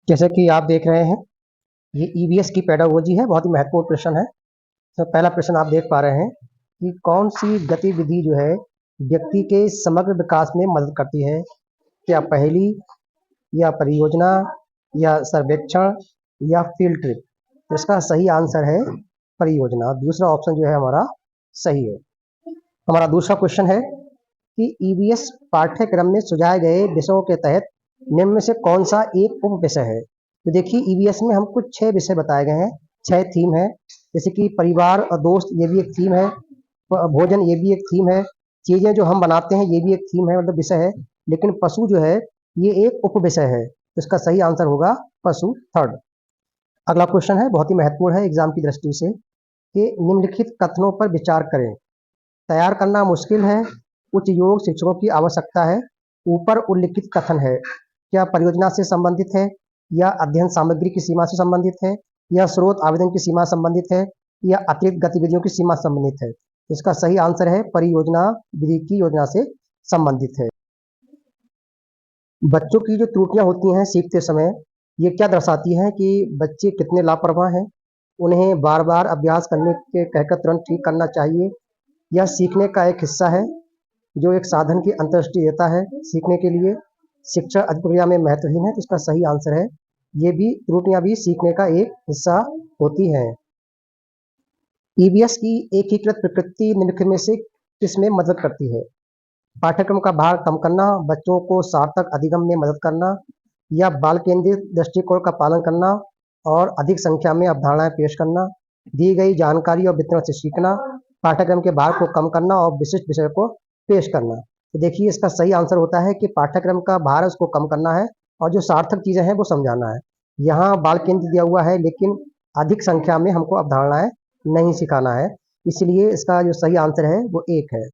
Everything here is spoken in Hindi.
जैसे कि आप देख रहे हैं, ये ईवीएस की पेडागोजी है, बहुत ही महत्वपूर्ण प्रश्न है। तो पहला प्रश्न आप देख पा रहे हैं कि कौन सी गतिविधि जो है व्यक्ति के समग्र विकास में मदद करती है? क्या पहेली या परियोजना या सर्वेक्षण या फील्ड ट्रिप? तो इसका सही आंसर है परियोजना। दूसरा ऑप्शन जो है हमारा सही है। हमारा दूसरा क्वेश्चन है कि ईवीएस पाठ्यक्रम में सुझाए गए विषयों के तहत निम्न में से कौन सा एक उप विषय है? तो देखिए ईवीएस में हम कुछ 6 विषय बताए गए हैं, 6 थीम है। जैसे कि परिवार और दोस्त, ये भी एक थीम है। भोजन, ये भी एक थीम है। चीजें जो हम बनाते हैं, ये भी एक थीम है, मतलब विषय है। लेकिन पशु जो है ये एक उप विषय है, तो इसका सही आंसर होगा पशु, थर्ड। अगला क्वेश्चन है, बहुत ही महत्वपूर्ण है एग्जाम की दृष्टि से, कि निम्नलिखित कथनों पर विचार करें। तैयार करना मुश्किल है, उच्च योग शिक्षकों की आवश्यकता है, ऊपर उल्लिखित कथन है। क्या परियोजना से संबंधित है, या अध्ययन सामग्री की सीमा से संबंधित है, या स्रोत आवेदन की सीमा संबंधित है, या अतिरिक्त गतिविधियों की सीमा संबंधित है? इसका सही आंसर है परियोजना विधि की योजना से संबंधित है। बच्चों की जो त्रुटियां होती हैं सीखते समय, ये क्या दर्शाती हैं कि बच्चे कितने लापरवाह हैं? उन्हें बार बार अभ्यास करने के कहकर तुरंत ठीक करना चाहिए, यह सीखने का एक हिस्सा है जो एक साधन की अंतर्दृष्टि देता है सीखने के लिए। शिक्षा प्रक्रिया में महत्वहीन है, तो इसका सही आंसर है ये भी, त्रुटियां भी सीखने का एक हिस्सा होती हैं। ईवीएस की एकीकृत प्रकृति निम्नलिखित में से किसमें मदद करती है? पाठ्यक्रम का भार कम करना, बच्चों को सार्थक अधिगम में मदद करना, या बाल केंद्रित दृष्टिकोण का पालन करना और अधिक संख्या में अवधारणाएं पेश करना, दी गई जानकारी और वितरण से सीखना, पाठ्यक्रम के भार को कम करना और विशिष्ट विषय को पेश करना। तो देखिए इसका सही आंसर होता है कि पाठ्यक्रम का भार उसको कम करना है और जो सार्थक चीजें हैं वो समझाना है। यहाँ बाल केंद्र दिया हुआ है, लेकिन अधिक संख्या में हमको अवधारणाएं नहीं सिखाना है, इसलिए इसका जो सही आंसर है वो एक है।